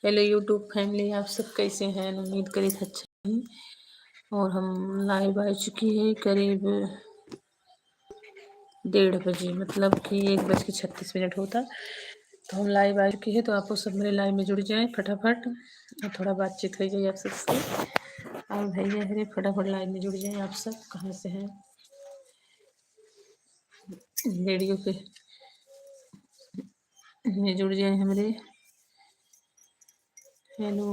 Hello YouTube family, आप सब कैसे हैं? उम्मीद करी अच्छा ही। और हम लाइव आ चुकी है करीब 1:30 बजे, मतलब कि 1:36 होता। तो हम लाइव आ चुकी है, तो आप सब मेरे लाइव में जुड़ जाएं फटाफट और थोड़ा बातचीत हो जाए आप सबसे। और भैया हरे फटाफट लाइव में जुड़ जाएं। आप सब कहाँ से हैं? रेडियो पे में जुड़ जाए हमारे। Hello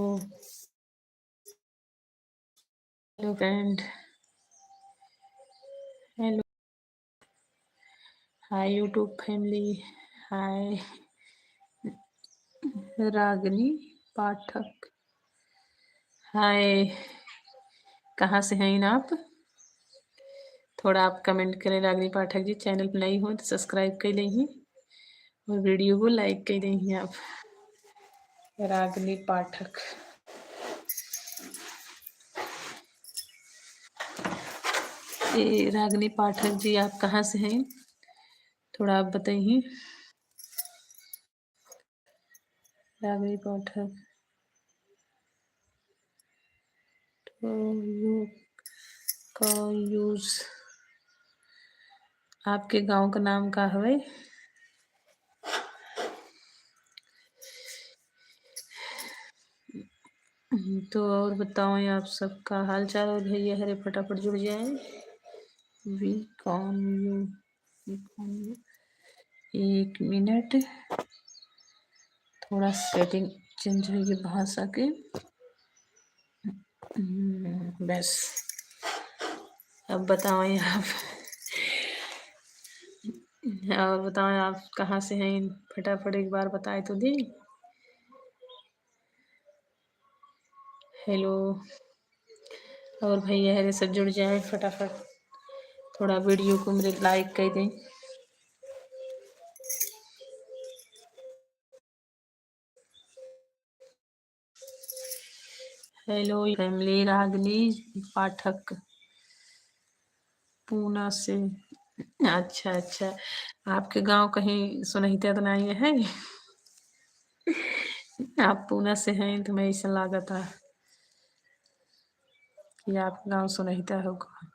hello friend, hello, hi YouTube family, hi Ragini Pathak, hi. कहाँ से हैं आप? थोड़ा आप कमेंट करें। रागनी पाठक जी, चैनल पर नई हो तो सब्सक्राइब कर लेंगी और वीडियो को लाइक कर देंगी आप। रागनी पाठक, ये रागनी पाठक जी आप कहाँ से हैं? थोड़ा आप बताइए। रागनी पाठक, तो यू का यूज आपके गांव का नाम का है? तो और बताओ आप सबका हाल चाल। और भैया हरे फटाफट जुड़ जाए। वी कॉन यू, एक मिनट, थोड़ा सेटिंग चेंज हुई है भाषा के। बस अब बताओ आप। और बताओ आप कहाँ से हैं? फटाफट एक बार बताए तो दी। हेलो, और भैया हरे सब जुड़ जाए फटाफट। थोड़ा वीडियो को मेरे लाइक कर दें। हेलो फैमिली, रागनी पाठक पूना से। अच्छा अच्छा, आपके गांव कहीं सुनहिता तो नहीं है? आप पूना से हैं तो मैं ऐसा लगा था कि आपका गांव सुनहिता होगा।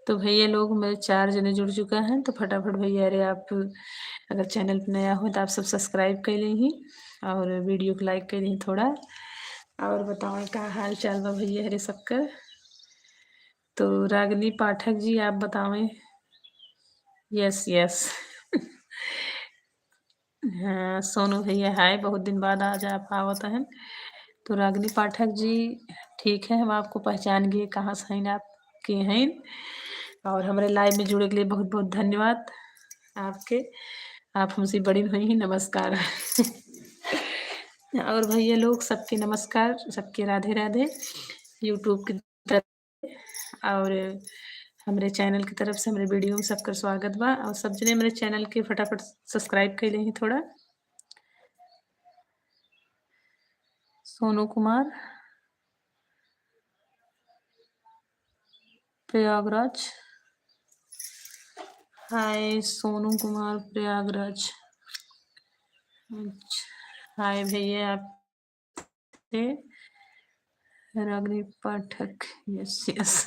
तो भैया लोग मेरे 4 जने जुड़ चुका है, तो फटाफट भैया अरे आप अगर चैनल पर नया हो तो आप सब सब्सक्राइब कर लेंगी और वीडियो को लाइक कर लेंगी थोड़ा। और बताओ क्या हाल चाल बा भैया अरे सबका। तो रागनी पाठक जी आप बतावें। Yes yes. हाँ सोनू भैया हाय, बहुत दिन बाद आज आप आवत हैं। तो रागनी पाठक जी, ठीक है, हम आपको पहचान गए कहाँ से हैं आप के हैं। और हमारे लाइव में जुड़े के लिए बहुत बहुत धन्यवाद आपके। आप हमसे बड़ी हुई हैं, नमस्कार। और भैया लोग सबके नमस्कार, सबके राधे राधे। यूट्यूब की तरफ और हमारे चैनल की तरफ से हमारे वीडियो में सबका स्वागत बा। और सब जने मेरे चैनल के फटाफट सब्सक्राइब कर लें थोड़ा। सोनू कुमार प्रयागराज, हाय सोनू कुमार प्रयागराज। अच्छा हाय भैया आप रागनी पाठक, यस यस।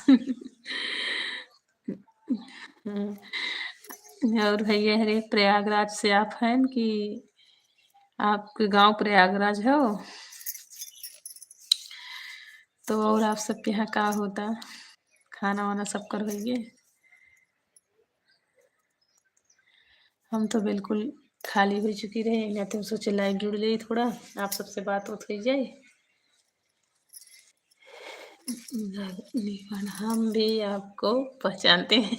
और भैया हरे प्रयागराज से आप हैं कि आपके गांव प्रयागराज हो? तो और आप सबके यहाँ का होता खाना वाना सब कर भैया? हम तो बिल्कुल खाली हो चुकी रहे, मैं तो सोचे लाइव जुड़ ले थोड़ा आप सबसे बात हो जाए। हम भी आपको पहचानते हैं।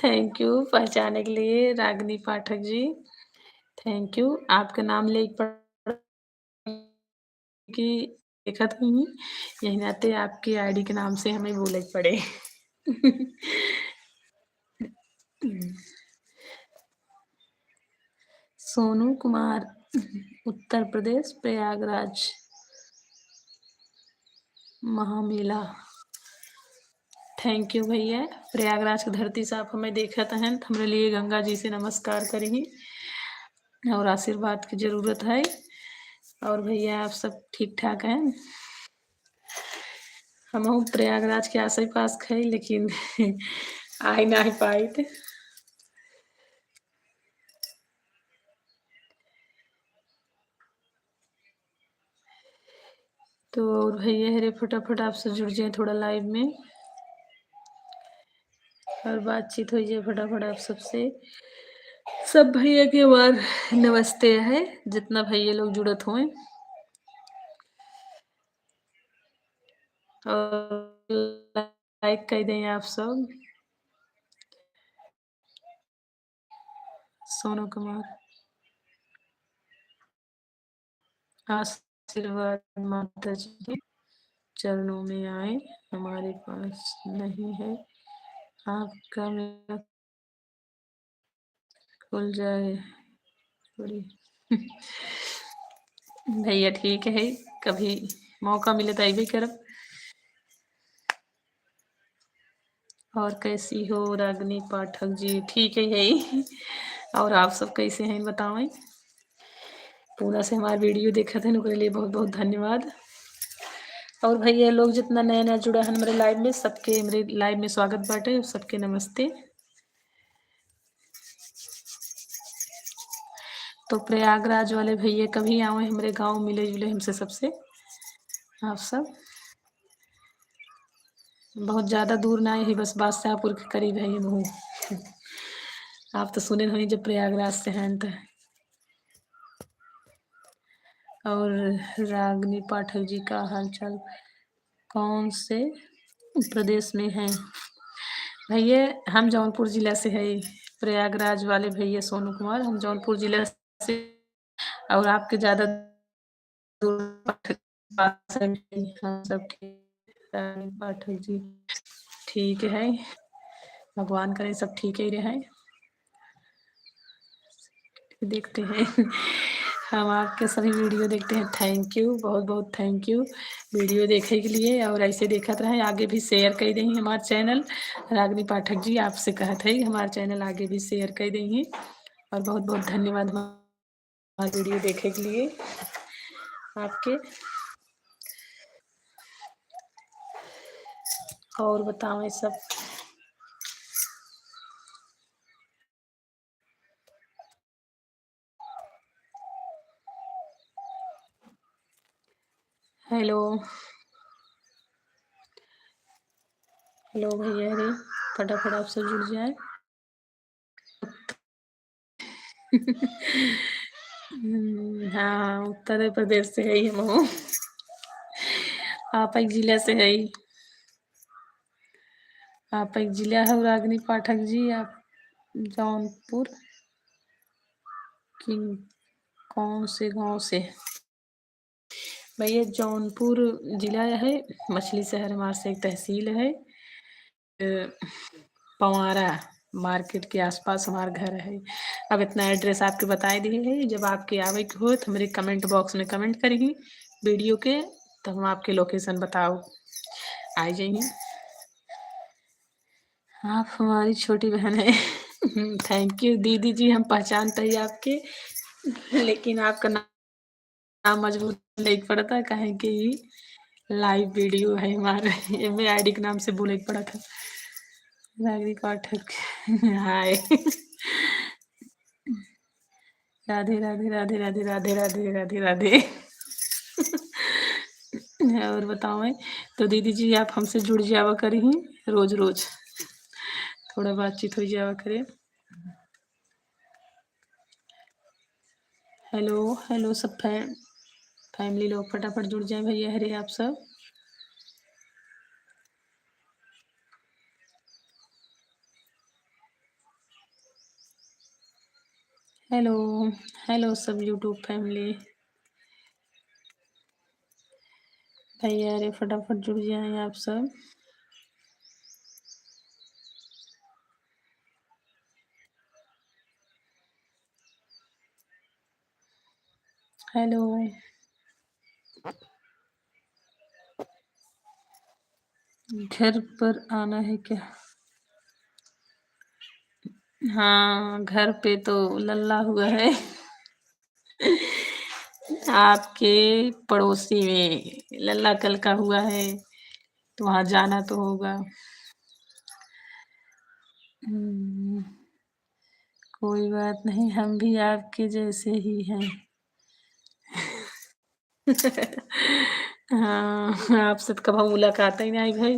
थैंक यू पहचाने के लिए रागनी पाठक जी, थैंक यू। आपका नाम ले पढ़ कि देखा तो नहीं, यही नाते आपकी आईडी के नाम से हमें बोले पड़े। सोनू कुमार, उत्तर प्रदेश प्रयागराज महामेला। थैंक यू भैया। प्रयागराज की धरती से आप हमें देखा तो हैं, तो हमारे लिए गंगा जी से नमस्कार करेंगी। और आशीर्वाद की ज़रूरत है। और भैया आप सब ठीक-ठाक हैं? हमहू प्रयागराज के आसे पास खे लेकिन आ नाही पाइत। तो और भैया अरे फटाफट आपसे जुड़ जाएँ थोड़ा लाइव में और बातचीत हो जाए फटाफट आप सबसे। सब भैया के बार नमस्ते है, जितना भैया लोग जुड़त होए। और लाइक कर दें आप सब। सोनू कुमार आशीर्वाद माता जी के चरणों में आए, हमारे पास नहीं है आपका मेरा खुल जाए थोड़ी। भैया ठीक है, कभी मौका मिले तो अइबे करब। और कैसी हो रागिनी पाठक जी? ठीक है। और आप सब कैसे हैं बताएं? पूरा से हमारा वीडियो देखा थे उनके लिए बहुत बहुत धन्यवाद। और भैया लोग जितना नया नया जुड़ा है हमारे लाइव में, सबके मेरे लाइव में स्वागत बाटे, सबके नमस्ते। तो प्रयागराज वाले भैया कभी आवे हमारे गांव, मिले जुले हमसे सबसे आप सब। बहुत ज़्यादा दूर ना ही, बस बादशाहपुर के करीब है ये महू। आप तो सुने नहीं जब प्रयागराज से हैं तो। और रागिनी पाठक जी का हालचाल कौन से प्रदेश में हैं? भैया हम जौनपुर जिला से है। प्रयागराज वाले भैया सोनू कुमार, हम जौनपुर जिला से। और आपके ज़्यादा दूर पाठक पास है नहीं, हम सब ठीक। रागिनी पाठक जी ठीक है, भगवान करे सब ठीक ही रहे। देखते हैं। हम आपके सभी वीडियो देखते हैं। थैंक यू, बहुत बहुत थैंक यू वीडियो देखे के लिए। और ऐसे देखत रहें, आगे भी शेयर कर दें हमारे चैनल। रागिनी पाठक जी आपसे कहत है हमारे चैनल आगे भी शेयर कर देंगे। और बहुत बहुत धन्यवाद हमारे वीडियो देखे के लिए आपके। और बताओ सब। हेलो हेलो भैया रे, फटाफट आप सब जुड़ जाए। हाँ उत्तर प्रदेश से है ही हम। आप एक जिला से है ही। आप एक जिला है रागिनी पाठक जी, आप जौनपुर की कौन से गांव से? भैया जौनपुर जिला है, मछली शहर हमारे से एक तहसील है। पंवारा मार्केट के आसपास हमारा घर है। अब इतना एड्रेस आपके बताए दिए है, जब आपके आवे के हो तो मेरे कमेंट बॉक्स में कमेंट करेंगी वीडियो के, तो हम आपके लोकेशन बताओ आ जाइए। आप हमारी छोटी बहन है। थैंक यू दीदी जी, हम पहचानते ही आपके, लेकिन आपका नाम मजबूत नहीं पड़ता कहे कि लाइव वीडियो है हमारे। एम आईडी के नाम से बोले पड़ा था। नागरिक पाठक हाय। राधे राधे राधे राधे राधे राधे राधे राधे। और बताओ तो दीदी जी आप हमसे जुड़ जावा करी रोज रोज, थोड़ा बातचीत हो जावा करे। हेलो हेलो सब फैमिली लोग फटाफट जुड़ जाए भैया हरे आप सब। हेलो हेलो सब यूट्यूब फैमिली भैया अरे फटाफट जुड़ जाए आप सब। हेलो घर पर आना है क्या? हाँ घर पे तो लल्ला हुआ है। आपके पड़ोसी में लल्ला कल का हुआ है, तो वहाँ जाना तो होगा। हुँ, कोई बात नहीं, हम भी आपके जैसे ही हैं। हाँ, आपसे तो कभो मुलाकात ही नहीं भई।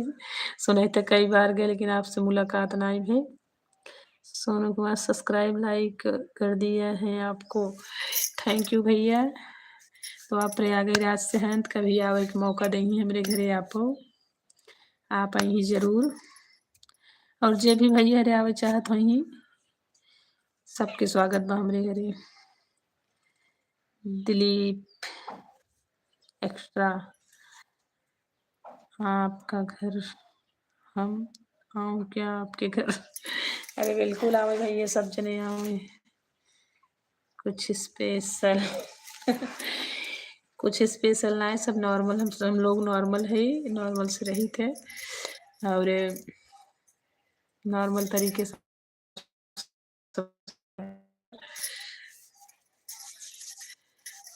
सुनई त कई बार गए लेकिन आपसे मुलाकात नहीं भई। सोनू कुमार सब्सक्राइब लाइक कर दिया है आपको। थैंक यू भैया। तो आप प्रयागराज से हैं तो कभी आवे के मौका देंगी हमरे घरे आपो। आप अइहीं ज़रूर और जे भी भैया रे आवे चाहत होइहीं, सबके स्वागत बा हमरे घरे। दिलीप एक्स्ट्रा आपका घर हम आऊँ क्या आपके घर? अरे बिल्कुल आवे भैया सब जने आवे। कुछ स्पेशल कुछ स्पेशल ना है, सब नॉर्मल हम लोग नॉर्मल है, नॉर्मल से रहित है और नॉर्मल तरीके से सब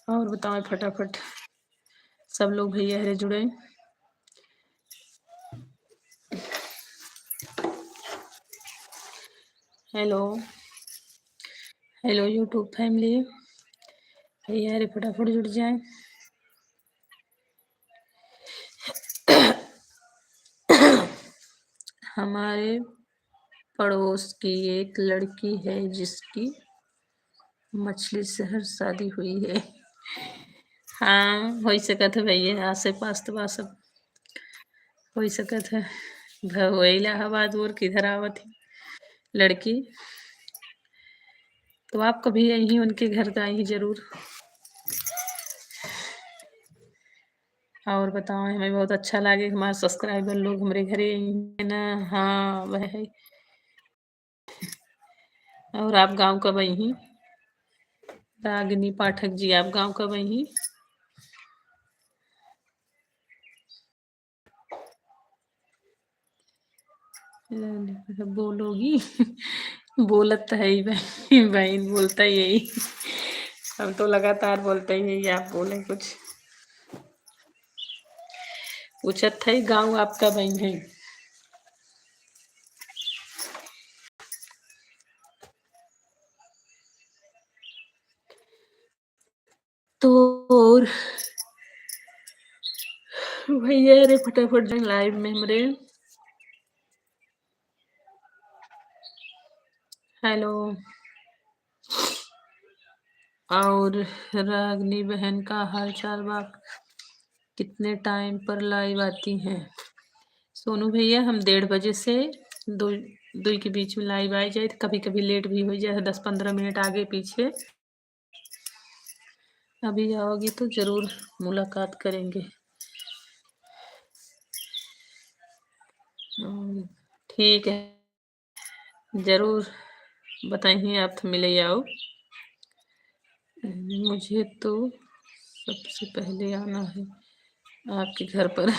और बताओ फटाफट सब लोग भैया हरे जुड़े। हेलो हेलो यूट्यूब फैमिली भैया हरे फटाफट जुड़ जाए। हमारे पड़ोस की एक लड़की है जिसकी मछली शहर शादी हुई है। हाँ हो सकत है भैया आसे पास तो बा सब हो सकत है। वो इलाहाबाद और किधर आवत है लड़की। तो आप कभी यहीं उनके घर तो आइए जरूर। और बताओ हमें बहुत अच्छा लगे हमारे सब्सक्राइबर लोग हमारे घरे है ना। हाँ वह है। और आप गांव कब आई? रागिनी पाठक जी आप गांव कब आई? बोलोगी बोलत तो है ही बहन बहन बोलता ही यही। हम तो लगातार बोलते ही यही आप बोले कुछ पूछत थे गांव आपका बहन है। तो और भैया अरे फटाफट जाए लाइव में हमारे। हेलो और रागनी बहन का हाल चाल बात कितने टाइम पर लाइव आती हैं? सोनू भैया हम 1:30 बजे से दो दो के बीच में लाइव आ जाए, कभी कभी लेट भी हो जाए 10-15 मिनट आगे पीछे। अभी आओगी तो जरूर मुलाकात करेंगे। ठीक है जरूर बताइए आप तो मिले आओ। मुझे तो सबसे पहले आना है आपके घर पर।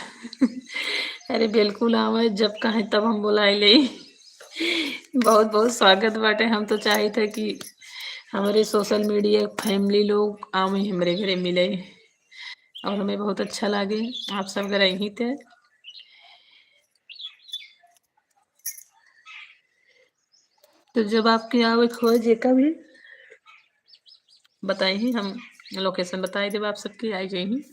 अरे बिल्कुल आवे जब कहें तब हम बुलाए ले। बहुत बहुत स्वागत बाटे। हम तो चाहे थे कि हमारे सोशल मीडिया फैमिली लोग आवे हमारे घरे मिले और हमें बहुत अच्छा लगे आप सब अगर यहीं थे। तो जब आपकी आवे खोए जे का भी बताइए हम लोकेशन बताई देब आप सबकी आई जाइए।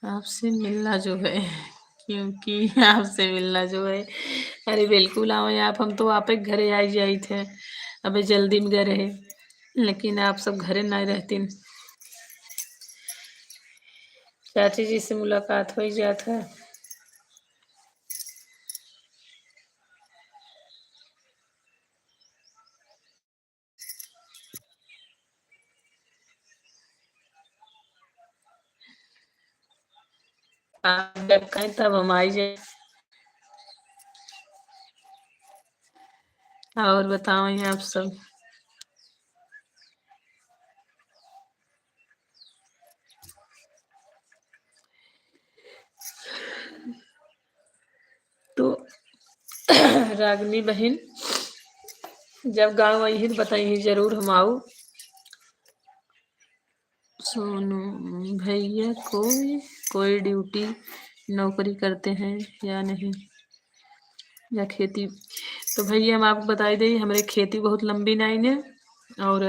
आपसे मिलना जो है क्योंकि आपसे मिलना जो है अरे बिल्कुल आवे आप हम तो आप एक घरे आई जाई थे अबे जल्दी में गए रहे लेकिन आप सब घरे नहीं रहती। चाची जी से मुलाकात हो ही जात है। आप जब कहें तब हम आई जाए। और बताओ ये आप सब। तो रागनी बहन जब गाँव आई है तो बताइए जरूर हम आओ सोनू भैया कोई कोई ड्यूटी नौकरी करते हैं या नहीं, या खेती। तो भैया हम आपको बताई दें, हमारे खेती बहुत लंबी नाइन है, और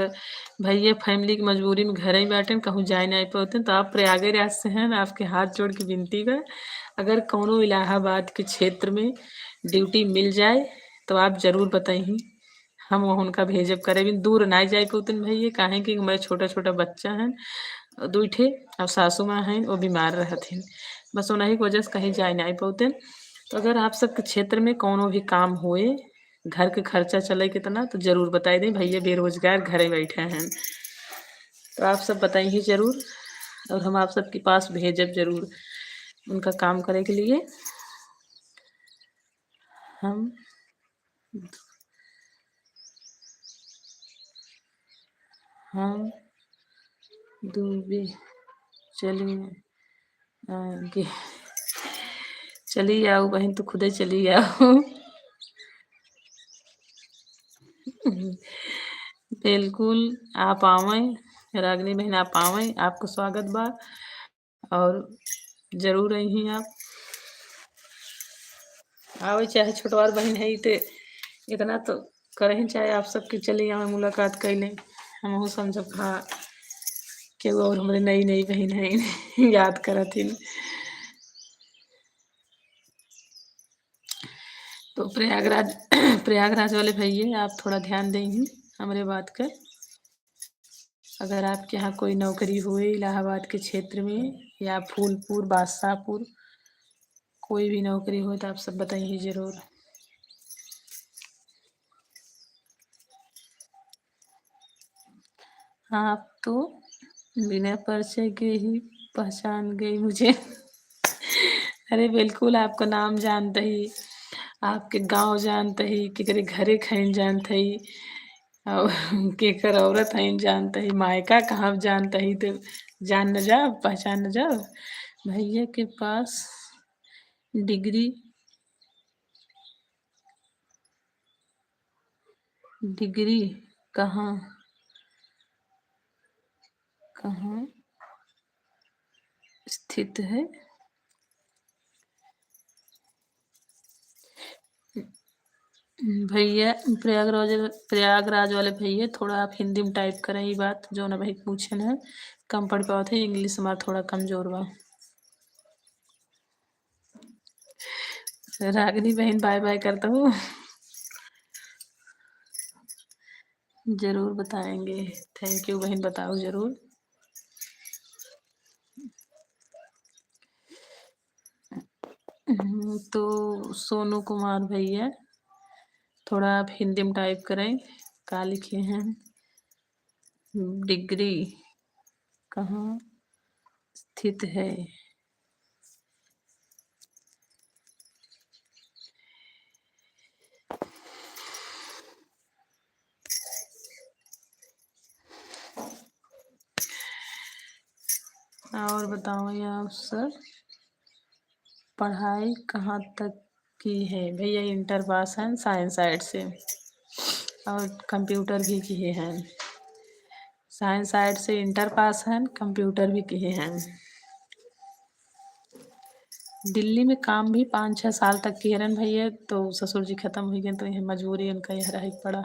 भैया फैमिली की मजबूरी में घर ही बैठे, कहूँ जाए नहीं पाते। तो आप प्रयागराज से हैं, आपके हाथ जोड़ के विनती है, अगर कौनो इलाहाबाद के क्षेत्र में ड्यूटी मिल जाए तो आप जरूर बताइए, हम वहाँ उनका भेजब करे। भी दूर ना जाए पौतन भैया, काहे कि हमारे छोटा छोटा बच्चा है दू ठे, और सासू माँ हैं वो बीमार रहथिन, बस उन्हीं की वजह से कहीं जाए नहीं पौते। तो अगर आप सबके क्षेत्र में कौनो भी काम होए, घर के खर्चा चले कितना, तो जरूर बताई दें, भैया बेरोजगार घरे बैठे हैं। तो आप सब बताइए जरूर, और हम आप सबके पास भेजब जरूर उनका काम करे के लिए। हम हम दूबे चलिए आगे, चली आओ बहन, तो खुदे चली आओ। बिल्कुल, आप आवें रागिनी बहन, आप आवें, आपको स्वागत बा, और जरूर रही आप आवे, चाहे छोटवार बहन है ते इतना तो करें, चाहे आप सबके चले आवे मुलाकात कैले, हम समझब हाँ कि वो और हमारे नई नई बहन है याद करथिन। तो प्रयागराज प्रयागराज वाले भैया आप थोड़ा ध्यान देंगे हमारे बात का, अगर आपके यहाँ कोई नौकरी हुए इलाहाबाद के क्षेत्र में, या फूलपुर बादशाहपुर कोई भी नौकरी हो, तो आप सब बताइए जरूर। आप तो बिना परिचय के ही पहचान गई मुझे। अरे बिल्कुल, आपका नाम जानते ही, आपके गांव जानते ही, केकरे घरे खैन जानते ही, और केकर औरत है जानते ही, मायका कहाँ जानते ही, तो जान न जाओ, पहचान न जाओ। भैया के पास डिग्री, डिग्री कहाँ कहाँ स्थित है। भैया प्रयागराज वाले भैया, थोड़ा आप हिंदी में टाइप करें ये बात जो ना भाई पूछन है, कम पढ़ पाओ थे, इंग्लिश हमारा थोड़ा कमजोर बा। रागिनी बहन बाय बाय करता हूँ। जरूर बताएंगे, थैंक यू बहन, बताओ जरूर। तो सोनू कुमार भैया, थोड़ा आप हिंदी में टाइप करें, क्या लिखे हैं, डिग्री कहाँ स्थित है। और बताओ आप सर, पढ़ाई कहाँ तक की है। भैया इंटर पास हैं साइंस साइड से, और कंप्यूटर भी किए हैं। साइंस साइड से इंटर पास हैं, कंप्यूटर भी किए हैं। दिल्ली में काम भी 5-6 साल तक किए रहे भैया, तो ससुर जी खत्म हुई गए, तो यह मजबूरी उनका यह रह पड़ा।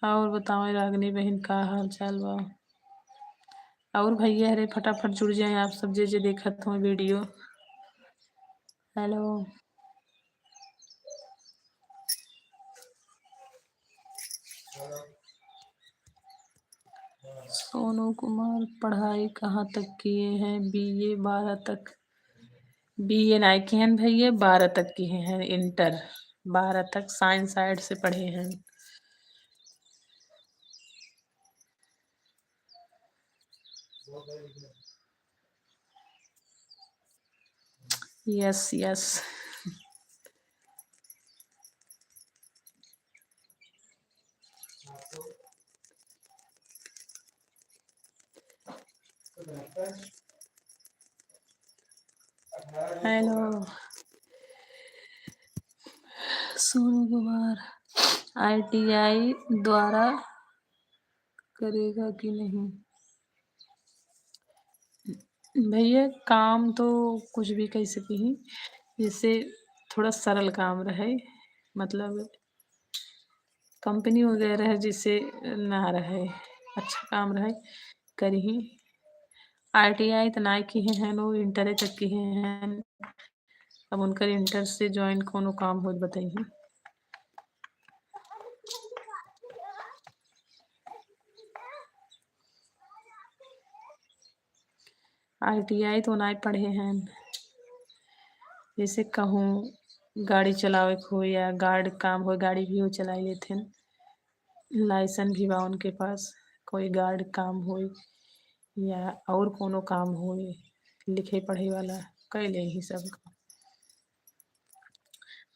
और बताओ रागनी बहन, का हाल चाल बा। और भैया अरे फटाफट जुड़ जाए आप सब, जे जे देखत हो वीडियो। हेलो। सोनू कुमार पढ़ाई कहाँ तक किए हैं। बीए 12 तक। बीए नहीं किए हैं भैया, 12 तक किए हैं इंटर, 12 तक साइंस साइड से पढ़े हैं। Yes yes. Hello Sonu Kumar ITI द्वारा करेगा कि नहीं? भैया काम तो कुछ भी कह सकी ही, जैसे थोड़ा सरल काम रहे, मतलब कंपनी वगैरह जिससे ना रहे, अच्छा काम रहे करही। ITI तो ना की हैं वो इंटर तक की हैं, अब उनकर इंटर से ज्वाइन कोनो काम होत बताइए। ITI तो ना पढ़े हैं, जैसे कहूँ गाड़ी चलावे को हो या गार्ड काम हो, गाड़ी भी वो चला लेते हैं, लाइसेंस भी बा उनके पास, कोई गार्ड काम हो या और कोनो काम हो, लिखे पढ़े वाला कर ले ही सब।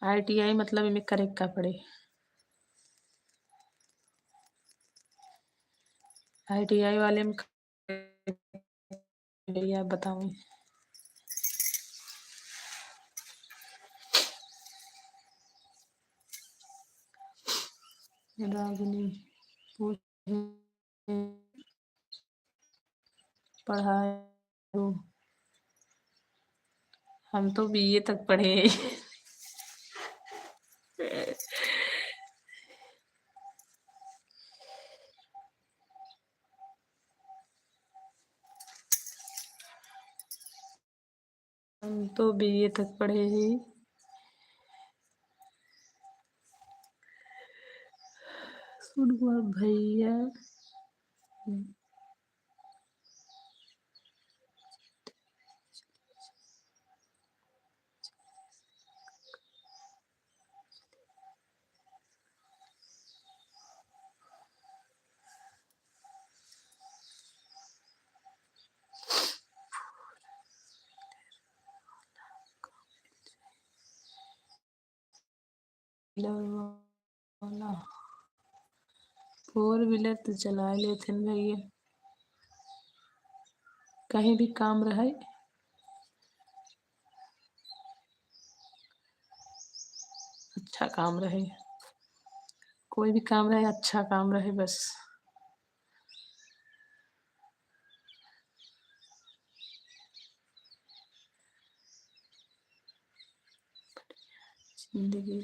ITI मतलब इमें करे का पड़े। ITI वाले में भैया बताऊँ, रागनी पढ़ाई हम तो BA तक पढ़े हैं। हम तो BA तक पढ़े हैं। सुन भैया वाला 4 व्हीलर तो चला लेते हैं भैया, कहीं भी काम रहे, अच्छा काम रहे, कोई भी काम रहे, अच्छा काम रहे बस। जिंदगी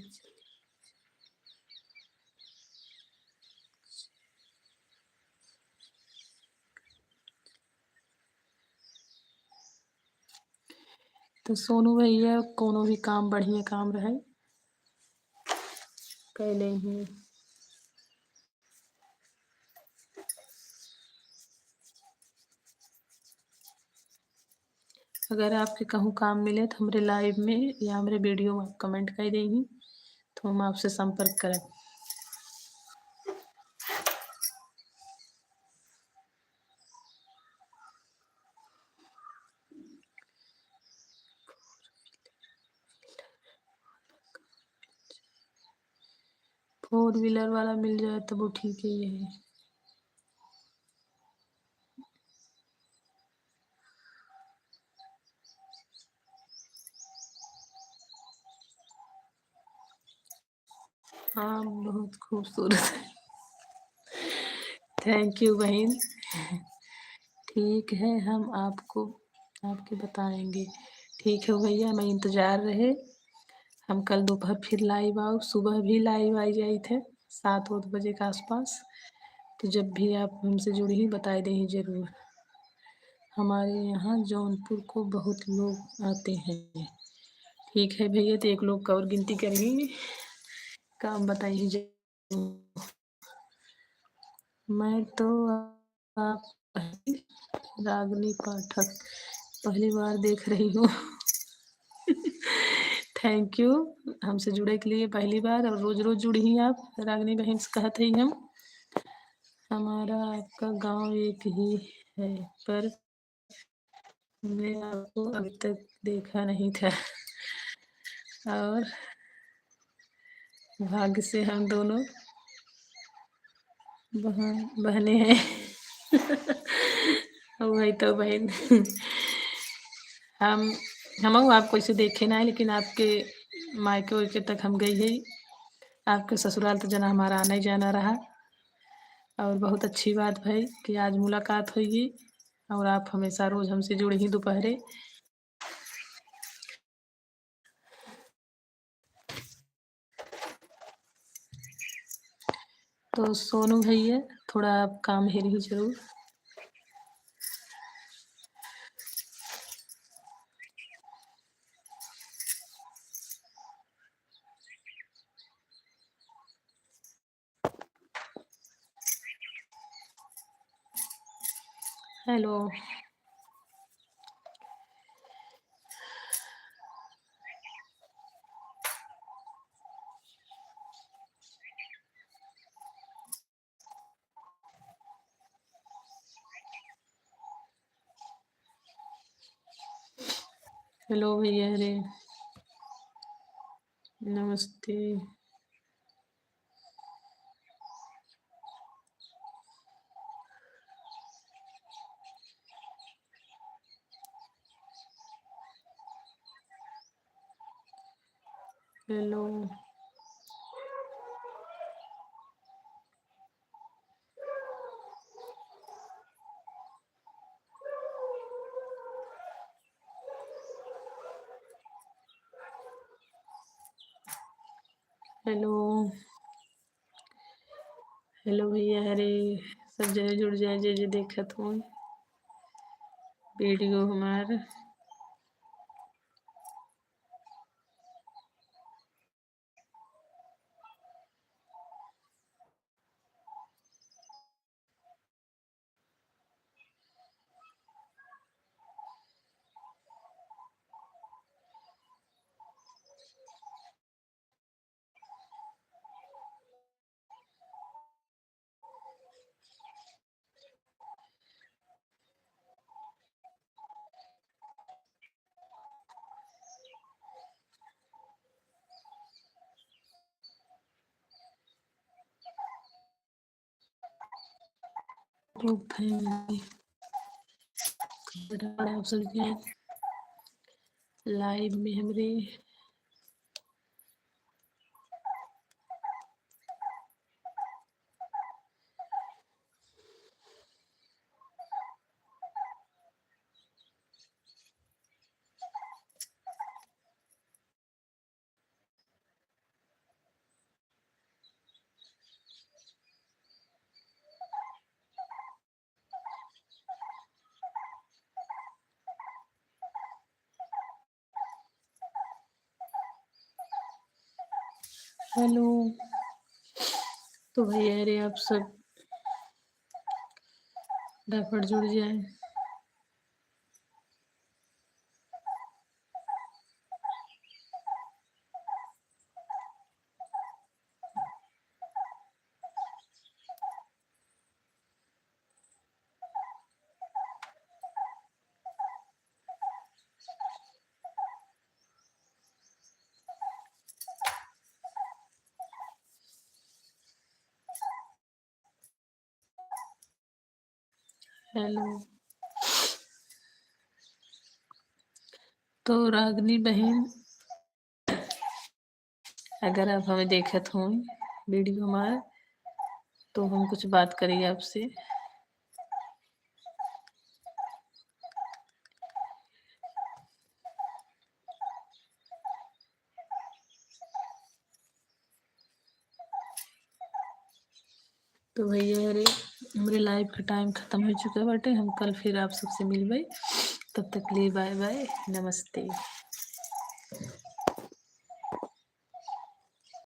तो सोनू भैया कोनो भी काम बढ़िया काम रहे कर ले ही। अगर आपके कहूँ काम मिले तो हमारे लाइव में या हमारे वीडियो में आप कमेंट कर देंगी तो हम आपसे संपर्क करें। फोर व्हीलर वाला मिल जाए तो वो ठीक ही है। हाँ बहुत खूबसूरत है। थैंक यू बहन। ठीक है हम आपको आपके बताएंगे। ठीक है भैया, मैं इंतजार रहे, हम कल दोपहर फिर लाइव आओ, सुबह भी लाइव आई जाए थे 7 बजे के आसपास, तो जब भी आप हमसे जुड़ी बताए दें जरूर। हमारे यहाँ जौनपुर को बहुत लोग आते हैं। ठीक है भैया, तो एक लोग का और गिनती करेंगे, काम बताइए जरूर। मैं तो आप रागनी पाठक पहली बार देख रही हूँ। थैंक यू, हमसे जुड़े के लिए पहली बार, और रोज रोज जुड़ी ही आप रागनी बहन से कहते ही हम। हमारा आपका गांव एक ही है, पर मैं आपको अभी तक देखा नहीं था, और भाग्य से हम दोनों बहने हैं। वही तो बहन। हम हमहू आपको ऐसे देखे ना है, लेकिन आपके मायके-वायके तक हम गई हई। आपके ससुराल तो जना हमारा आना ही जाना रहा, और बहुत अच्छी बात भई कि आज मुलाकात हुई और आप हमेशा रोज़ हमसे जुड़ी ही दोपहरे। तो सोनू भैया, थोड़ा आप काम हेरिही ज़रूर। हेलो, हेलो भैया अरे, नमस्ते। हेलो, हेलो, हेलो भैया अरे, सब जने जुड़ जाए जे देखत हों वीडियो हमार। ग्रुप फैमिली आप सब जाए लाइव में हमरे। हेलो, तो भैया अरे आप सब फटाफट जुड़ जाए। हेलो, तो रागनी बहन, अगर आप हमें देखत हों वीडियो हमार, तो हम कुछ बात करिए आपसे। तो भैया अरे, हमरे लाइव का टाइम खत्म हो चुका बाटे। हम कल फिर आप सबसे मिलबै। तब तक के लिए बाय बाय, नमस्ते।